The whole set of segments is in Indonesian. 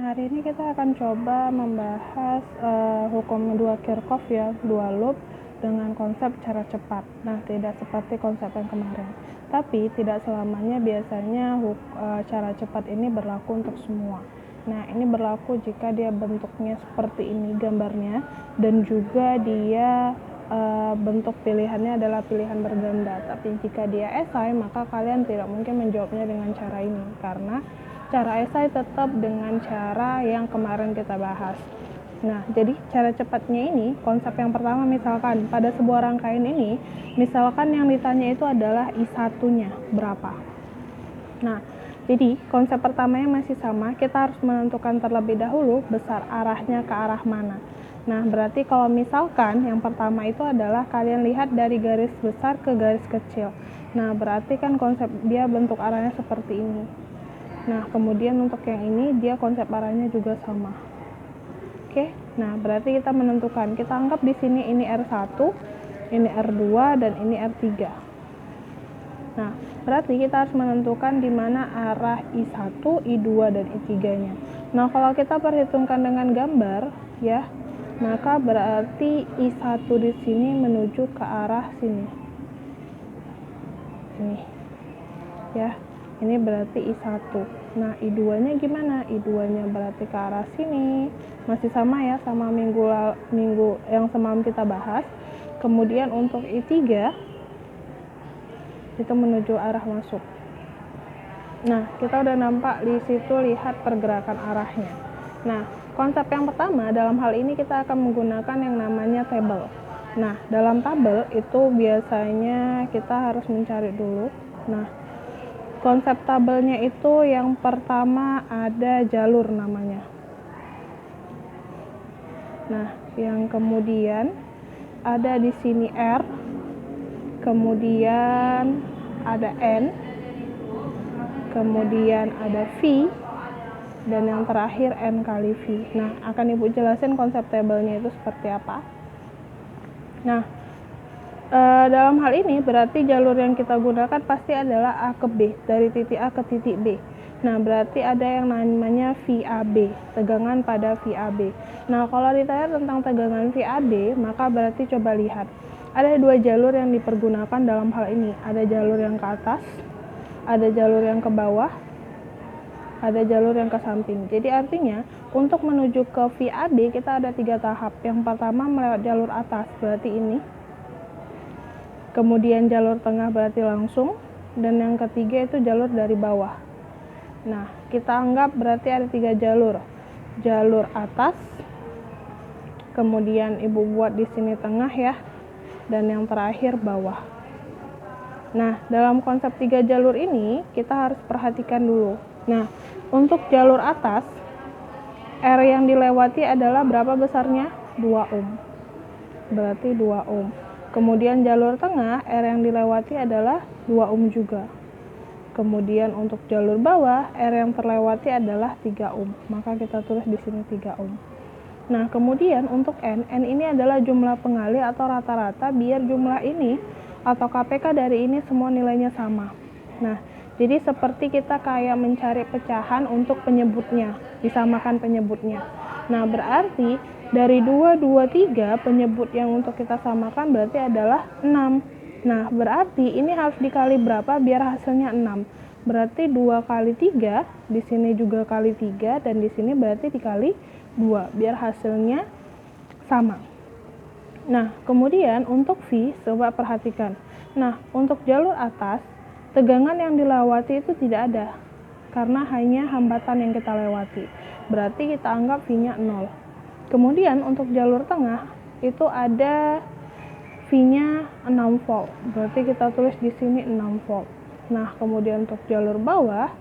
hari ini kita akan coba membahas hukum dua Kirchhoff ya, dua loop dengan konsep cara cepat. Nah, tidak seperti konsep yang kemarin. Tapi tidak selamanya biasanya cara cepat ini berlaku untuk semua. Nah, ini berlaku jika dia bentuknya seperti ini gambarnya dan juga dia bentuk pilihannya adalah pilihan berganda. Tapi jika dia esai, maka kalian tidak mungkin menjawabnya dengan cara ini karena cara esai tetap dengan cara yang kemarin kita bahas. Nah, jadi cara cepatnya ini, konsep yang pertama misalkan pada sebuah rangkaian ini, misalkan yang ditanya itu adalah I1-nya berapa. Nah, jadi konsep pertamanya masih sama, kita harus menentukan terlebih dahulu besar arahnya ke arah mana. Nah, berarti kalau misalkan yang pertama itu adalah kalian lihat dari garis besar ke garis kecil. Nah, berarti kan konsep dia bentuk arahnya seperti ini. Nah, kemudian untuk yang ini dia konsep arahnya juga sama. Oke, nah berarti kita menentukan, kita anggap di sini ini R1, ini R2, dan ini R3. Nah, berarti kita harus menentukan di mana arah I1, I2, dan I3-nya. Nah, kalau kita perhitungkan dengan gambar, ya, maka berarti I1 di sini menuju ke arah sini. Ini, ya. Ini berarti I1. Nah, I2-nya gimana? I2-nya berarti ke arah sini. Masih sama ya, sama minggu yang semalam kita bahas. Kemudian untuk I3 itu menuju arah masuk. Nah, kita udah nampak di situ lihat pergerakan arahnya. Nah, konsep yang pertama dalam hal ini kita akan menggunakan yang namanya tabel. Nah, dalam tabel itu biasanya kita harus mencari dulu. Nah, konsep tabelnya itu yang pertama ada jalur namanya. Nah, yang kemudian ada di sini R, kemudian ada N, kemudian ada V, dan yang terakhir N kali V. Nah, akan Ibu jelasin konsep tabelnya itu seperti apa. Nah, dalam hal ini berarti jalur yang kita gunakan pasti adalah A ke B, dari titik A ke titik B. Nah, berarti ada yang namanya VAB, tegangan pada VAB. Nah, kalau ditanya tentang tegangan VAB, maka berarti coba lihat. Ada dua jalur yang dipergunakan dalam hal ini. Ada jalur yang ke atas, ada jalur yang ke bawah, ada jalur yang ke samping. Jadi artinya, untuk menuju ke VAB kita ada 3 tahap. Yang pertama melewat jalur atas, berarti ini. Kemudian jalur tengah berarti langsung, dan yang ketiga itu jalur dari bawah. Nah, kita anggap berarti ada 3 jalur. Jalur atas, kemudian Ibu buat di sini tengah ya, dan yang terakhir bawah. Nah, dalam konsep 3 jalur ini kita harus perhatikan dulu. Nah, untuk jalur atas, R yang dilewati adalah berapa besarnya? 2 ohm. Berarti 2 ohm. Kemudian jalur tengah, R yang dilewati adalah 2 ohm juga. Kemudian untuk jalur bawah, R yang terlewati adalah 3 ohm. Maka kita tulis di sini 3 ohm. Nah, kemudian untuk N ini adalah jumlah pengalih atau rata-rata biar jumlah ini atau KPK dari ini semua nilainya sama. Nah, jadi seperti kita kayak mencari pecahan untuk penyebutnya, disamakan penyebutnya. Nah, berarti dari 2, 2, 3 penyebut yang untuk kita samakan berarti adalah 6. Nah, berarti ini harus dikali berapa biar hasilnya 6. Berarti 2 kali 3, di sini juga kali 3, dan di sini berarti dikali 2 biar hasilnya sama. Nah, kemudian untuk V, coba perhatikan. Nah, untuk jalur atas, tegangan yang dilewati itu tidak ada, karena hanya hambatan yang kita lewati. Berarti kita anggap V-nya 0. Kemudian untuk jalur tengah, itu ada V-nya 6 volt. Berarti kita tulis di sini 6 volt. Nah, kemudian untuk jalur bawah,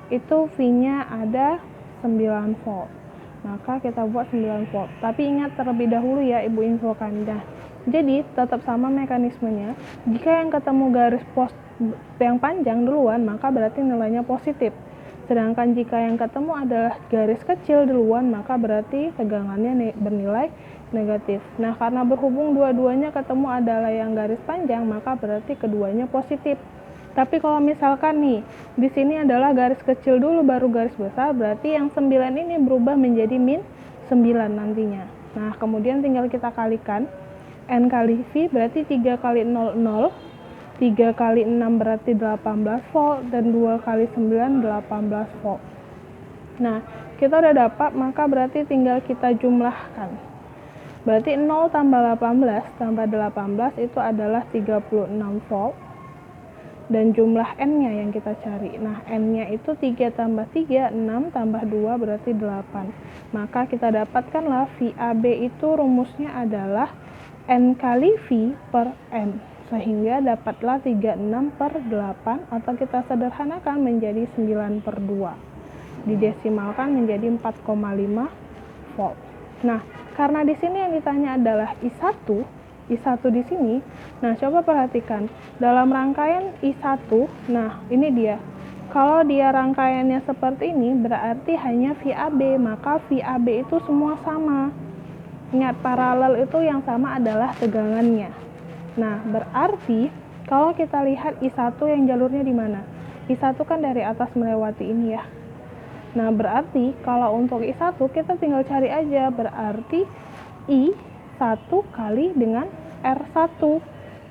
itu V-nya ada 9 volt. Maka kita buat 9 volt. Tapi ingat terlebih dahulu ya Ibu infokan. Nah, jadi tetap sama mekanismenya. Jika yang ketemu garis pos yang panjang duluan, maka berarti nilainya positif. Sedangkan jika yang ketemu adalah garis kecil duluan, maka berarti tegangannya bernilai negatif. Nah, karena berhubung dua-duanya ketemu adalah yang garis panjang, maka berarti keduanya positif. Tapi kalau misalkan nih, di sini adalah garis kecil dulu baru garis besar, berarti yang 9 ini berubah menjadi min 9 nantinya. Nah, kemudian tinggal kita kalikan. N kali V berarti 3 kali 0, 0. 3 kali 6 berarti 18 volt, dan 2 kali 9, 18 volt. Nah, kita udah dapat, maka berarti tinggal kita jumlahkan. Berarti 0 tambah 18 tambah 18 itu adalah 36 volt. Dan jumlah N-nya yang kita cari. Nah, N-nya itu 3 tambah 3, 6 tambah 2 berarti 8. Maka kita dapatkanlah VAB itu rumusnya adalah N kali V per M. Sehingga dapatlah 36 per 8, atau kita sederhanakan menjadi 9 per 2. Didesimalkan menjadi 4,5 volt. Nah, karena di sini yang ditanya adalah I1 di sini. Nah, coba perhatikan dalam rangkaian I1. Nah, ini dia. Kalau dia rangkaiannya seperti ini, berarti hanya VAB, maka VAB itu semua sama. Ingat, paralel itu yang sama adalah tegangannya. Nah, berarti kalau kita lihat I1 yang jalurnya di mana? I1 kan dari atas melewati ini ya. Nah, berarti kalau untuk I1 kita tinggal cari aja, berarti I1 kali dengan R1.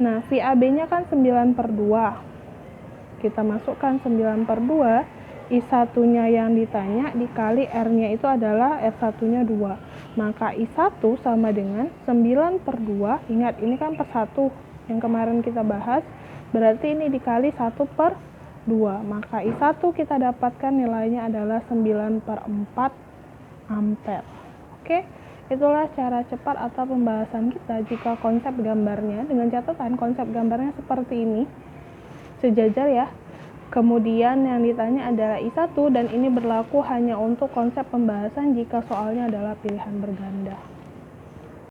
Nah, VAB-nya kan 9 per 2. Kita masukkan 9 per 2, I1-nya yang ditanya dikali R-nya itu adalah R1-nya 2. Maka I1 sama dengan 9 per 2, ingat ini kan per 1 yang kemarin kita bahas, berarti ini dikali 1 per 2. Maka I1 kita dapatkan nilainya adalah 9 per 4 ampere. Oke? Itulah cara cepat atau pembahasan kita jika konsep gambarnya, dengan catatan konsep gambarnya seperti ini, sejajar ya. Kemudian yang ditanya adalah I1, dan ini berlaku hanya untuk konsep pembahasan jika soalnya adalah pilihan berganda.